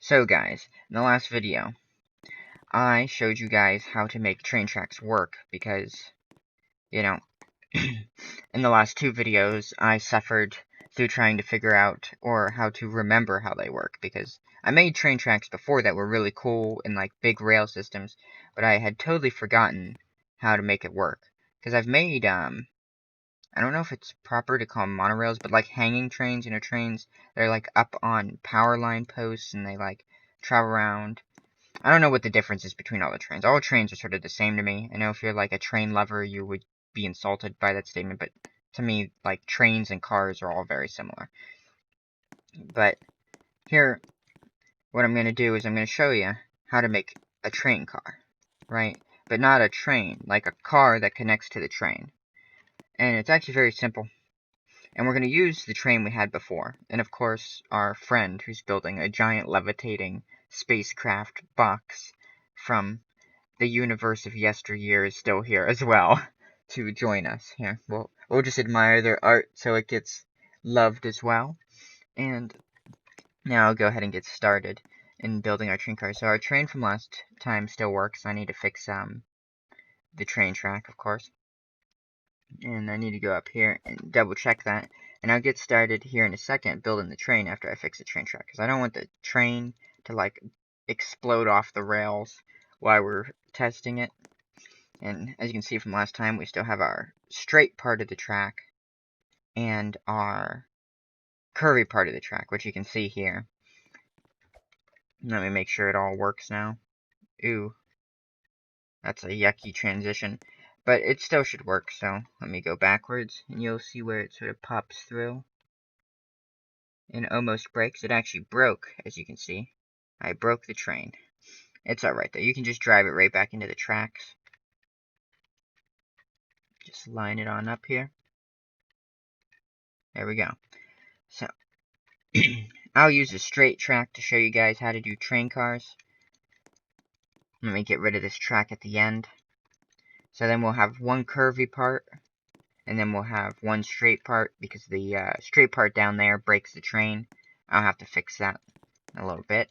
So guys, in the last video, I showed you guys how to make train tracks work because, you know, in the last two videos, I suffered through trying to figure out or how to remember how they work because I made train tracks before that were really cool in like big rail systems, but I had totally forgotten how to make it work. Because I've made, I don't know if it's proper to call them monorails, but like hanging trains, trains, they're like up on power line posts and they like travel around. I don't know what the difference is between all the trains. All trains are sort of the same to me. I know if you're like a train lover, you would be insulted by that statement, but to me, like trains and cars are all very similar. But here, what I'm going to do is I'm going to show you how to make a train car, right? But not a train, like a car that connects to the train. And it's actually very simple. And we're going to use the train we had before. And of course, our friend who's building a giant levitating spacecraft box from the universe of yesteryear is still here as well to join us. Here, we'll just admire their art so it gets loved as well. And now I'll go ahead and get started in building our train car. So our train from last time still works. I need to fix the train track, of course. And I need to go up here and double check that. And I'll get started here in a second building the train after I fix the train track. Because I don't want the train to like explode off the rails while we're testing it. And as you can see from last time, we still have our straight part of the track and our curvy part of the track, which you can see here. Let me make sure it all works now. Ooh, that's a yucky transition. But it still should work, so let me go backwards, and you'll see where it sort of pops through and almost breaks. It actually broke, as you can see. I broke the train. It's alright, though. You can just drive it right back into the tracks. Just line it on up here. There we go. So, I'll use a straight track to show you guys how to do train cars. Let me get rid of this track at the end. So then we'll have one curvy part, and then we'll have one straight part, because the straight part down there breaks the train. I'll have to fix that in a little bit.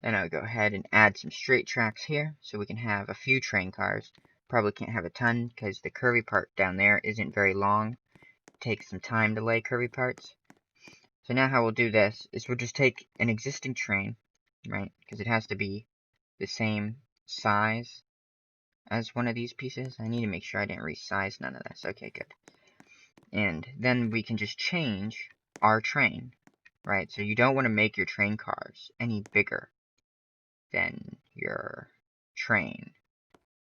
Then I'll go ahead and add some straight tracks here, so we can have a few train cars. Probably can't have a ton, because the curvy part down there isn't very long. It takes some time to lay curvy parts. So now how we'll do this is we'll just take an existing train, right, because it has to be the same size as one of these pieces. I need to make sure I didn't resize none of this. Okay, good. And then we can just change our train, right? So you don't want to make your train cars any bigger than your train,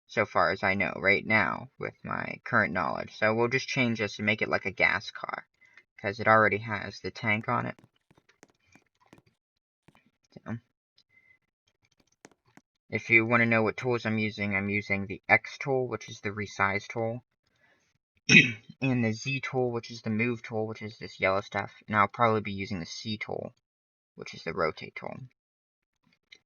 so far as I know right now with my current knowledge. So we'll just change this and make it like a gas car, because it already has the tank on it. So, if you want to know what tools I'm using the X tool, which is the resize tool, and the Z tool, which is the move tool, which is this yellow stuff, and I'll probably be using the C tool, which is the rotate tool.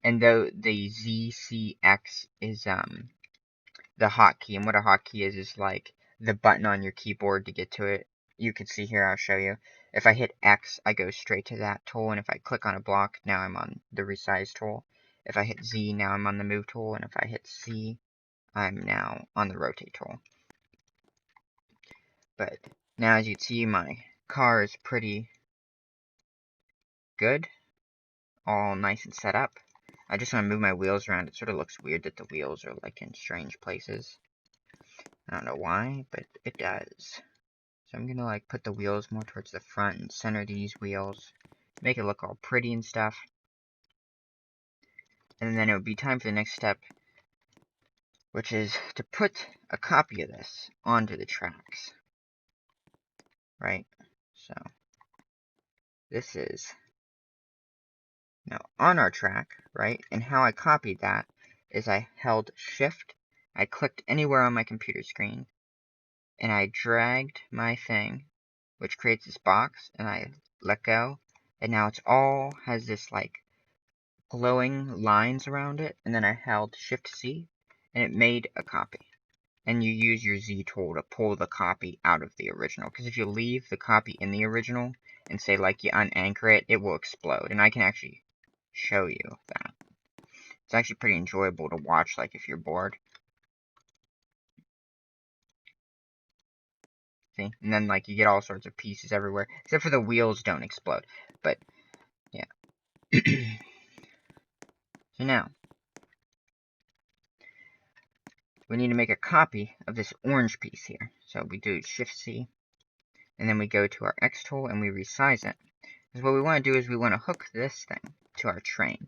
And though the ZCX is the hotkey, and what a hotkey is like the button on your keyboard to get to it. You can see here, I'll show you. If I hit X, I go straight to that tool, and if I click on a block, now I'm on the resize tool. If I hit Z, now I'm on the move tool, and if I hit C, I'm now on the rotate tool. But now, as you can see, my car is pretty good, all nice and set up. I just want to move my wheels around. It sort of looks weird that the wheels are like in strange places. I don't know why, but it does. So I'm gonna like put the wheels more towards the front and center these wheels, make it look all pretty and stuff. And then it would be time for the next step, which is to put a copy of this onto the tracks. Right? So this is now on our track, right? And how I copied that is I held Shift, I clicked anywhere on my computer screen, and I dragged my thing, which creates this box, and I let go, and now it's all has this like glowing lines around it, and then I held Shift C, and it made a copy. and you use your Z tool to pull the copy out of the original. Because if you leave the copy in the original and say like you unanchor it, it will explode. And I can actually show you that. It's actually pretty enjoyable to watch, like if you're bored. See? And then like you get all sorts of pieces everywhere, except for the wheels don't explode. But yeah. So now we need to make a copy of this orange piece here. So we do Shift C, and then we go to our X tool and we resize it. Because what we want to do is we want to hook this thing to our train.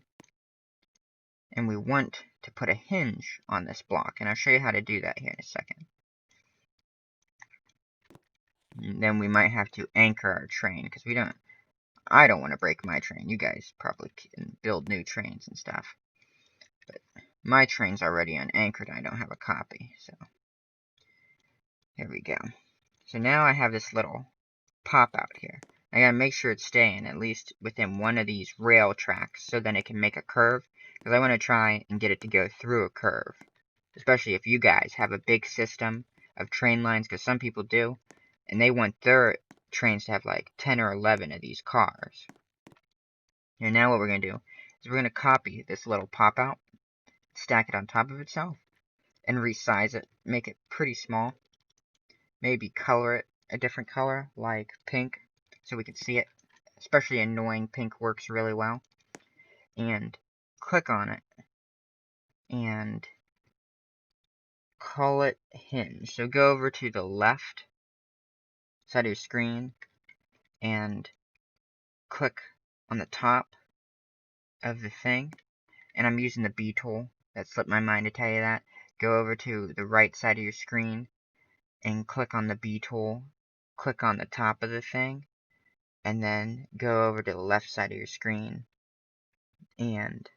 And we want to put a hinge on this block. And I'll show you how to do that here in a second. And then we might have to anchor our train, because I don't want to break my train. You guys probably can build new trains and stuff. But my train's already unanchored. I don't have a copy. So here we go. So now I have this little pop out here. I gotta make sure it's staying at least within one of these rail tracks so then it can make a curve. Because I want to try and get it to go through a curve. Especially if you guys have a big system of train lines, because some people do. And they want their trains to have like 10 or 11 of these cars. And now what we're going to do is we're going to copy this little pop out, stack it on top of itself, and resize it, make it pretty small. Maybe color it a different color, like pink, so we can see it. Especially annoying pink works really well. And click on it, and call it hinge. So go over to the left side of your screen, and click on the top of the thing. And I'm using the B tool. That slipped my mind to tell you that. Go over to the right side of your screen, and click on the B tool. Click on the top of the thing, and then go over to the left side of your screen and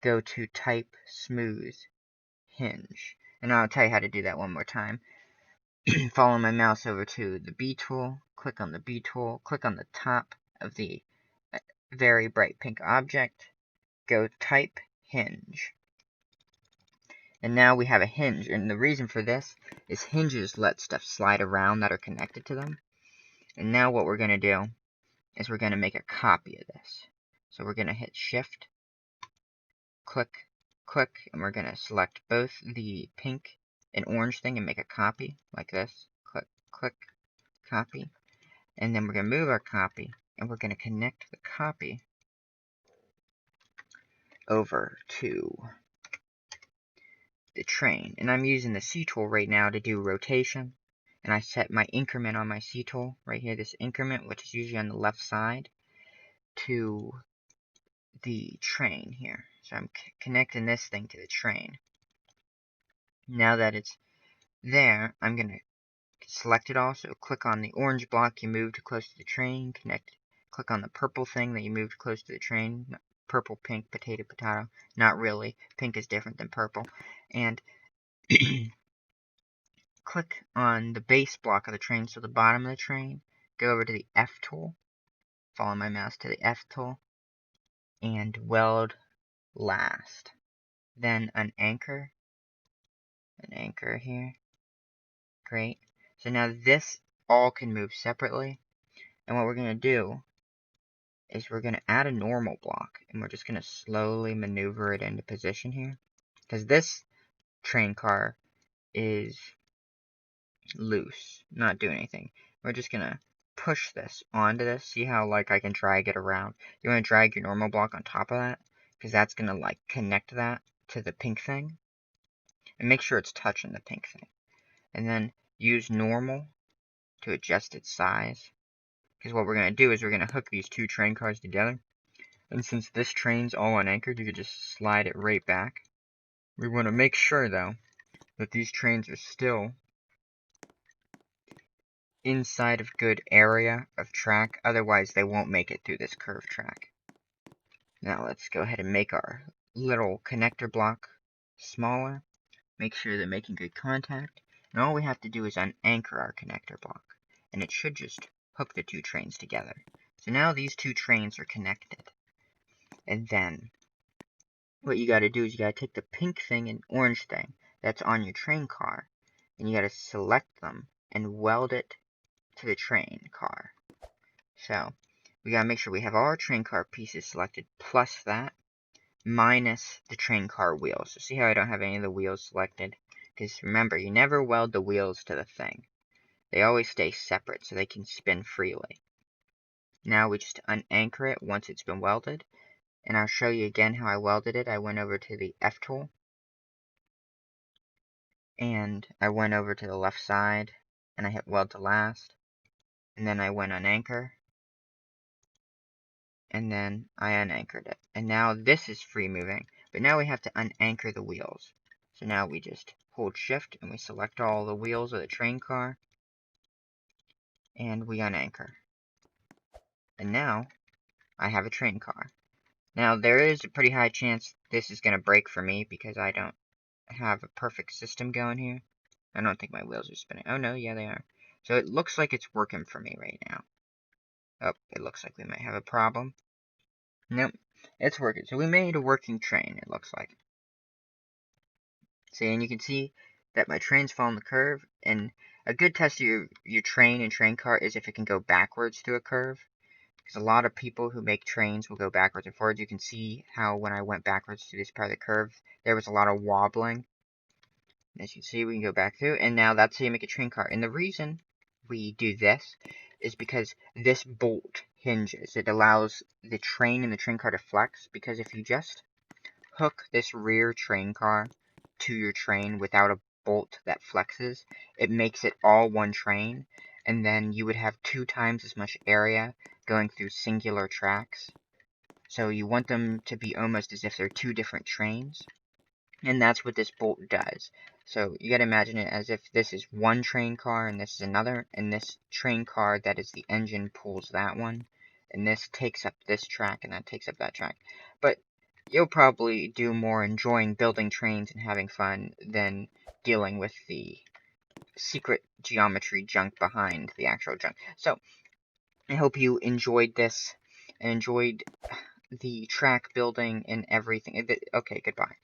go to type smooth hinge. And I'll tell you how to do that one more time. Follow my mouse over to the B tool, click on the B tool, click on the top of the very bright pink object, go type hinge. And now we have a hinge, and the reason for this is hinges let stuff slide around that are connected to them. And now what we're going to do is we're going to make a copy of this. So we're going to hit Shift, click, click, and we're going to select both the pink and orange thing and make a copy, like this. Click, click, copy. And then we're going to move our copy, and we're going to connect the copy over to the train. And I'm using the C tool right now to do rotation. And I set my increment on my C tool right here, this increment, which is usually on the left side, to the train here. So I'm connecting this thing to the train. Now that it's there, I'm going to select it all. So click on the orange block you moved close to the train, click on the purple thing that you moved close to the train, purple, pink, potato, potato. Not really. Pink is different than purple. And click on the base block of the train, so the bottom of the train. Go over to the F tool. Follow my mouse to the F tool. And weld last. Then an anchor here. Great. So now this all can move separately. And what we're going to do is we're going to add a normal block. And we're just going to slowly maneuver it into position here. Because this train car is loose, not doing anything. We're just going to push this onto this. See how like I can drag it around? You want to drag your normal block on top of that, because that's going to like connect that to the pink thing. And make sure it's touching the pink thing. And then use normal to adjust its size. Because what we're going to do is we're going to hook these two train cars together. And since this train's all unanchored, you could just slide it right back. We want to make sure, though, that these trains are still inside of good area of track. Otherwise, they won't make it through this curved track. Now let's go ahead and make our little connector block smaller. Make sure they're making good contact. And all we have to do is unanchor our connector block. And it should just hook the two trains together. So now these two trains are connected. And then what you got to do is you got to take the pink thing and orange thing that's on your train car. then you gotta select them and weld it to the train car. So, we gotta make sure we have all our train car pieces selected, plus that, minus the train car wheels. So see how I don't have any of the wheels selected? Because remember, you never weld the wheels to the thing. They always stay separate so they can spin freely. Now we just unanchor it once it's been welded. And I'll show you again how I welded it. I went over to the F tool. And I went over to the left side. And I hit weld to last. And then I went unanchor. And then I unanchored it. And now this is free moving. But now we have to unanchor the wheels. So now we just hold shift and we select all the wheels of the train car. And we unanchor. And now I have a train car. Now there is a pretty high chance this is going to break for me because I don't have a perfect system going here. I don't think my wheels are spinning. Oh no, yeah they are. So it looks like it's working for me right now. Oh, it looks like we might have a problem. Nope, it's working. So we made a working train, it looks like. See, and you can see that my train's following the curve, and a good test of your train and train car is if it can go backwards through a curve. Because a lot of people who make trains will go backwards and forwards. You can see how when I went backwards to this part of the curve, there was a lot of wobbling. As you can see, we can go back through, and now that's how you make a train car. And the reason we do this is because this bolt hinges. It allows the train and the train car to flex, because if you just hook this rear train car to your train without a bolt that flexes, it makes it all one train, and then you would have 2 times as much area going through singular tracks. So you want them to be almost as if they're 2 different trains. And that's what this bolt does. So you gotta imagine it as if this is one train car and this is another, and this train car that is the engine pulls that one, and this takes up this track and that takes up that track. But you'll probably do more enjoying building trains and having fun than dealing with the secret geometry junk behind the actual junk. So I hope you enjoyed this and enjoyed the track building and everything. Okay, goodbye.